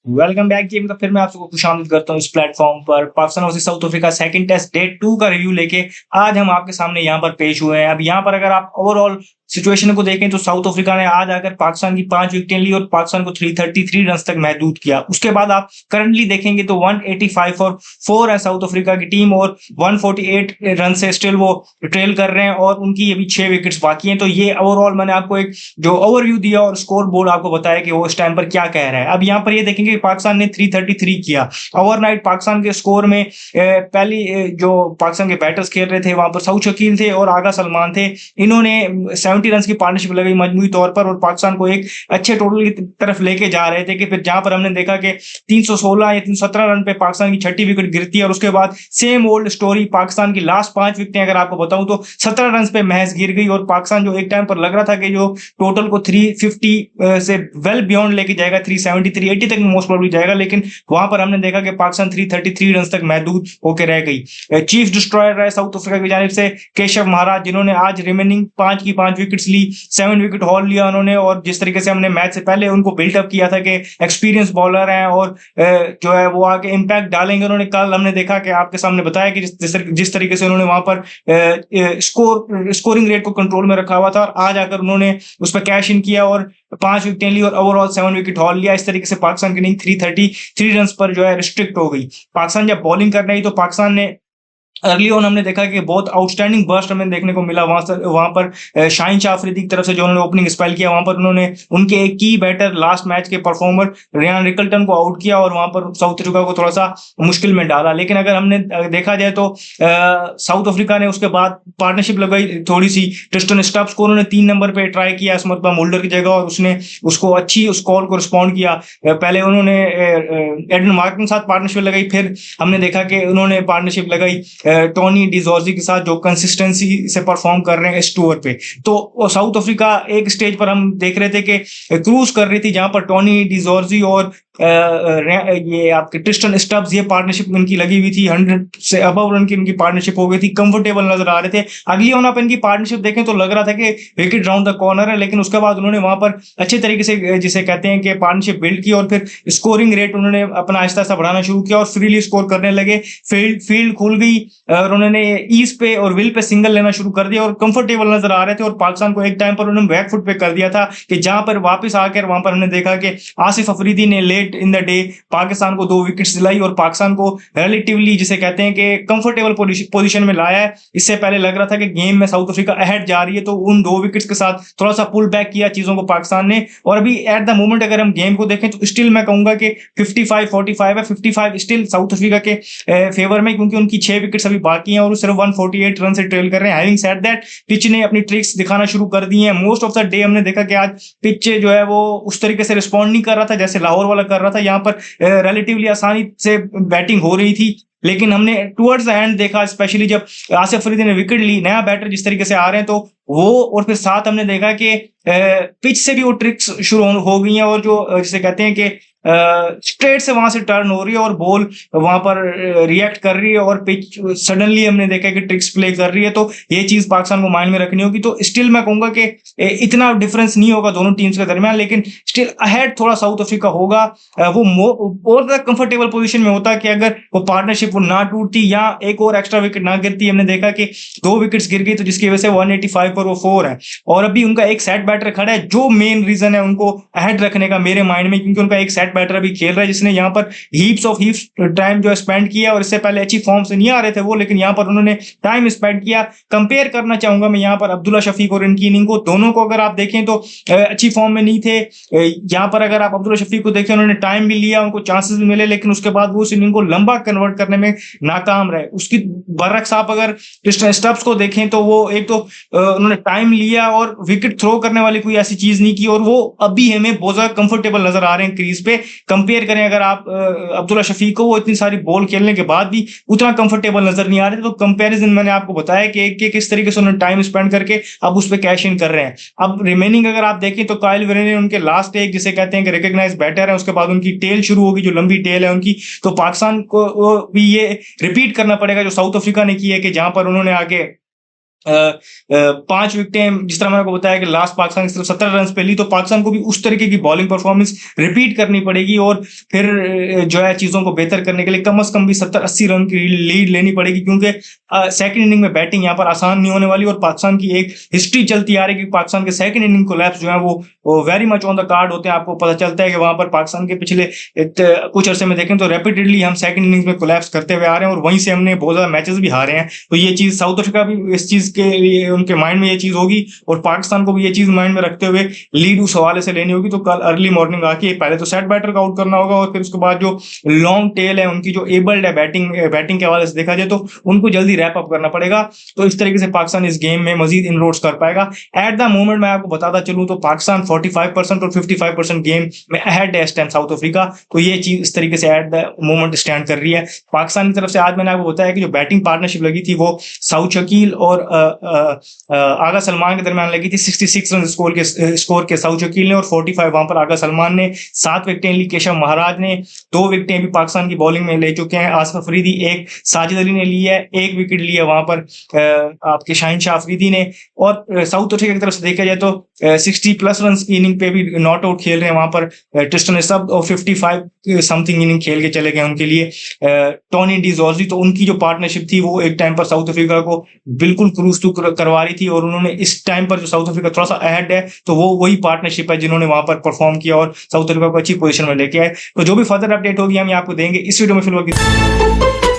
Welcome back जी। मतलब फिर मैं आप सबको खुशामदीद करता हूँ इस प्लेटफॉर्म पर। Pakistan versus South Africa second test day 2 का रिव्यू लेके आज हम आपके सामने यहाँ पर पेश हुए हैं। अब यहाँ पर अगर आप ओवरऑल सिचुएशन को देखें तो साउथ अफ्रीका ने आज आकर पाकिस्तान की 5 विकेटें ली और पाकिस्तान को 333 रन तक महदूद किया। उसके बाद आप करंटली देखेंगे तो 185 और 4 है साउथ अफ्रीका की टीम और 148 रन से स्टिल वो ट्रेल कर रहे हैं और उनकी अभी 6 विकेट्स बाकी हैं। तो ये ओवरऑल मैंने आपको एक जो ओवरव्यू दिया और स्कोर बोर्ड आपको बताया कि वो इस टाइम पर क्या कह रहा है। अब यहाँ पर ये देखेंगे कि पाकिस्तान ने 333 किया ओवरनाइट। पाकिस्तान के स्कोर में पहली जो पाकिस्तान के बैटर्स खेल रहे थे वहां पर सऊद शकील थे और आगा सलमान थे। इन्होंने 70 रन की पार्टनरशिप लगाई मजमूई तौर पर और पाकिस्तान को एक अच्छे टोटल की तरफ लेके जा रहे थे कि फिर जहां पर हमने देखा कि 316 या 317 रन पे पाकिस्तान की छठी विकेट गिरती है और उसके बाद सेम ओल्ड स्टोरी पाकिस्तान की लास्ट 5 विकेटें अगर आपको बताऊं तो 17 रन पे महज गिर गई और पाकिस्तान जो एक टाइम पर लग रहा था कि जो टोटल को 350 से वेल बियॉन्ड लेके जाएगा, 370 380 तक मोस्ट प्रोबेबली जाएगा, लेकिन वहां पर हमने देखा कि पाकिस्तान 333 रन तक महदूद होकर रह गई। चीफ डिस्ट्रॉयर रहे साउथ अफ्रीका की जानिब से केशव महाराज, जिन्होंने आज रिमेनिंग 5 की 5 विकेट्स ली, 7 विकेट हॉल लिया उन्होंने। और जिस तरीके से हमने मैच से पहले उनको बिल्डअप किया था कि एक्सपीरियंस बॉलर हैं और जो है वो आगे इम्पैक्ट डालेंगे, उन्होंने कल हमने देखा कि आपके सामने बताया कि जिस तरीके से उन्होंने वहां पर स्कोरिंग रेट को कंट्रोल में रखा हुआ था और आज आकर उन्होंने उस पर कैश इन किया और 5 विकेटें ली और ओवरऑल 7 विकेट हॉल लिया। इस तरीके से पाकिस्तान की इनिंग 333 रन पर जो है रिस्ट्रिक्ट हो गई। पाकिस्तान जब बॉलिंग कर रही तो पाकिस्तान ने अर्ली ऑन हमने देखा कि बहुत आउटस्टैंडिंग बर्स्ट हमें देखने को मिला वहां पर शाहीन शाह अफरीदी की तरफ से जो उन्होंने ओपनिंग स्पेल किया वहां पर उन्होंने उनके एक की बैटर लास्ट मैच के परफॉर्मर रियान रिकल्टन को आउट किया और वहां पर साउथ अफ्रीका को थोड़ा सा मुश्किल में डाला। लेकिन अगर हमने देखा जाए तो साउथ अफ्रीका ने उसके बाद पार्टनरशिप लगाई थोड़ी सी ट्रिस्टन स्टब्स को, उन्होंने 3 नंबर पे ट्राई किया इस मरतबा मोल्डर की जगह और उसने उसको अच्छी उस कॉल को रिस्पॉन्ड किया। पहले उन्होंने एडन मार्क के साथ पार्टनरशिप लगाई, फिर हमने देखा कि उन्होंने पार्टनरशिप लगाई टोनी डिजोर्जी के साथ जो कंसिस्टेंसी से परफॉर्म कर रहे हैं इस टूर पे। तो साउथ अफ्रीका एक स्टेज पर हम देख रहे थे कि क्रूज कर रही थी जहां पर टोनी डिजोर्जी और ये आपके ट्रिस्टन स्टब्स ये पार्टनरशिप इनकी लगी हुई थी, 100 से अबव रन की इनकी पार्टनरशिप हो गई थी, कंफर्टेबल नजर आ रहे थे। अगली ओन आप इनकी पार्टनरशिप देखें तो लग रहा था कि विकेट राउंड द कॉर्नर है, लेकिन उसके बाद उन्होंने वहां पर अच्छे तरीके से जिसे कहते हैं कि पार्टनरशिप बिल्ड की और फिर स्कोरिंग रेट उन्होंने अपना आहिस्ता आहिस्ता बढ़ाना शुरू किया और फ्रीली स्कोर करने लगे। फील्ड खुल गई और उन्होंने ईज पे और विल पे सिंगल लेना शुरू कर दिया और कंफर्टेबल नजर आ रहे थे और पाकिस्तान को एक टाइम पर उन्होंने बैक फुट पे कर दिया था कि जहां पर वापस आकर वहां पर हमने देखा कि आसिफ अफरीदी ने late in the day Pakistan को 2 विकेट्स दिलाई और पाकिस्तान को रिलेटिवली जिसे कहते हैं कि कंफर्टेबल पोजीशन में लाया है। इससे पहले लग रहा था कि गेम में साउथ अफ्रीका अहेड जा रही है, तो उन 2 विकेट्स के साथ थोड़ा सा पुल बैक किया चीजों को पाकिस्तान ने। और अभी एट द मोमेंट अगर हम गेम को देखें तो स्टिल मैं कहूंगा कि 55-45 है, 55 स्टिल साउथ अफ्रीका के फेवर में, क्योंकि उनकी 6 विकेट्स अभी बाकी हैं और सिर्फ 148 रन से ट्रेल कर रहे हैं। हैविंग सेड दैट पिच ने अपनी ट्रिक्स दिखाना शुरू कर दी हैं। मोस्ट ऑफ द डे हमने देखा कि आज पिच जो है वो उस तरीके से रिस्पॉन्ड नहीं कर रहा था जैसे लाहौर वाला कर रहा था। यहाँ पर रिलेटिवली आसानी से बैटिंग हो रही थी, लेकिन हमने टुवर्ड्स द एंड देखा स्पेशली जब आसिफ अफरीदी ने विकेट ली, नया बैटर जिस तरीके से आ रहे हैं तो वो, और फिर साथ हमने देखा कि पिच से भी वो ट्रिक्स शुरू हो गई हैं और जो जिसे कहते हैं कि स्ट्रेट से वहां से टर्न हो रही है और बॉल वहां पर रिएक्ट कर रही है और पिच सडनली हमने देखा कि ट्रिक्स प्ले कर रही है। तो ये चीज पाकिस्तान को माइंड में रखनी होगी। तो स्टिल मैं कहूंगा कि इतना डिफरेंस नहीं होगा दोनों टीम्स के दरमियान, लेकिन स्टिल अहेड थोड़ा साउथ अफ्रीका होगा। वो और ज्यादा कंफर्टेबल पोजीशन में होता कि अगर वो पार्टनरशिप वो ना टूटती या एक और एक्स्ट्रा विकेट ना गिरती। हमने देखा कि 2 विकेट्स गिर गई तो जिसकी वजह से 185 पर वो 4 है और अभी उनका एक सेट बैटर खड़ा है जो मेन रीजन है उनको अहेड रखने का मेरे माइंड में, क्योंकि उनका एक सेट बैटर अभी खेल रहा है जिसने यहाँ पर हीप्स टाइम जो स्पेंड किया और इससे पहले अच्छी फॉर्म से नहीं आ रहे थे वो, लेकिन यहाँ पर उन्होंने टाइम स्पेंड किया। कंपेयर करना चाहूंगा मैं यहाँ पर अब्दुल्ला शफीक और इनकी इनिंग को, दोनों को अगर आप देखें तो अच्छी फॉर्म में नहीं थे। यहाँ पर अगर आप अब्दुल्ला शफीक को देखें उन्होंने टाइम भी लिया, उनको चांसेस भी मिले, लेकिन उसके बाद वो उस इनिंग को लंबा कन्वर्ट करने में नाकाम रहे। उसकी बरक्स आप अगर स्टब्स को देखें तो वो एक तो उन्होंने टाइम लिया और विकेट थ्रो करने वाली कोई ऐसी चीज नहीं की और वो अभी हमें बहुत ज्यादा कंफर्टेबल नजर आ रहे हैं क्रीज पे। कंपेयर करें अगर आप अब्दुल्ला शफीक को, वो इतनी सारी बॉल खेलने के बाद भी उतना कंफर्टेबल नजर नहीं आ रहे थे। तो कंपैरिजन मैंने आपको बताया कि किस तरीके से उन्होंने टाइम स्पेंड करके अब उस पर कैश इन कर रहे हैं। अब रिमेनिंग अगर आप देखें तो काइल विरे ने उनके लास्ट एक जिसे कहते हैं कि रिकॉग्नाइज बैटर है, उसके बाद उनकी टेल शुरू होगी जो लंबी टेल है उनकी। तो पाकिस्तान को भी ये रिपीट करना पड़ेगा जो साउथ अफ्रीका ने की है कि जहां पर उन्होंने आगे 5 विकेटें, जिस तरह मैंने आपको बताया कि लास्ट पाकिस्तान की तरफ 17 रन पे ली, तो पाकिस्तान को भी उस तरीके की बॉलिंग परफॉर्मेंस रिपीट करनी पड़ेगी और फिर जो है चीज़ों को बेहतर करने के लिए कम से कम भी 70-80 रन की लीड लेनी पड़ेगी, क्योंकि सेकंड इनिंग में बैटिंग यहाँ पर आसान नहीं होने वाली और पाकिस्तान की एक हिस्ट्री चलती आ रही है कि पाकिस्तान के सेकंड इनिंग कोलैप्स जो है वो very much on the card होते हैं। आपको पता चलता है कि वहां पर पाकिस्तान के पिछले कुछ अरसे में देखें तो रेपिडेडली हम सेकंड इनिंग्स में कोलैप्स करते हुए आ रहे हैं और वहीं से हमने बहुत ज्यादा मैचेस भी हारे हैं। तो ये चीज साउथ अफ्रीका भी इस चीज के लिए उनके माइंड में ये चीज होगी और पाकिस्तान को भी ये चीज माइंड में रखते हुए लीड उस हवाले से लेनी होगी। तो कल अर्ली मॉर्निंग आके पहले तो सेट बैटर का आउट करना होगा और फिर उसके बाद जो लॉन्ग टेल है उनकी जो एबल्ड है बैटिंग के हवाले से देखा जाए तो उनको जल्दी रैप अप करना पड़ेगा। तो इस तरीके से पाकिस्तान इस गेम में मजीद इनरोड्स कर पाएगा। एट द मोमेंट मैं आपको बताता चलूं तो पाकिस्तान 45% और 55% गेम में अहेड है इस टाइम साउथ अफ्रीका। तो ये चीज इस तरीके से एट द मोमेंट स्टैंड कर रही है पाकिस्तान की तरफ से। आज मैंने आपको बताया कि जो बैटिंग पार्टनरशिप लगी थी वो साउथ शकील और आगा सलमान के दरमियान लगी थी। 66 रन स्कोर के साउथ शकील ने और 45 वहां पर आगा सलमान ने। 7 विकेटें ली केशव महाराज ने, 2 विकेटें भी पाकिस्तान की बॉलिंग में ले चुके हैं आसिफ अफरीदी, एक साजिद अली ने ली है, 1 विकेट ली है वहां पर आपके शाहीन शाह अफरीदी ने। और साउथ अफ्रीका की तरफ से देखा जाए तो 60+ रन की इनिंग पे भी नॉट आउट खेल रहे हैं वहां पर ट्रिस्टन सब और 55 समथिंग इनिंग खेल के चले गए उनके लिए टॉनी डी जॉर्जी। तो उनकी जो पार्टनरशिप थी वो एक टाइम पर साउथ अफ्रीका को बिल्कुल क्रूज टू करवा रही थी और उन्होंने इस टाइम पर जो साउथ अफ्रीका थोड़ा सा अहेड है तो वो वही पार्टनरशिप है जिन्होंने वहां पर परफॉर्म किया और साउथ अफ्रीका को अच्छी पोजीशन में लेके आए। तो जो भी फर्दर अपडेट होगी हम आपको देंगे इस वीडियो में। फिलहाल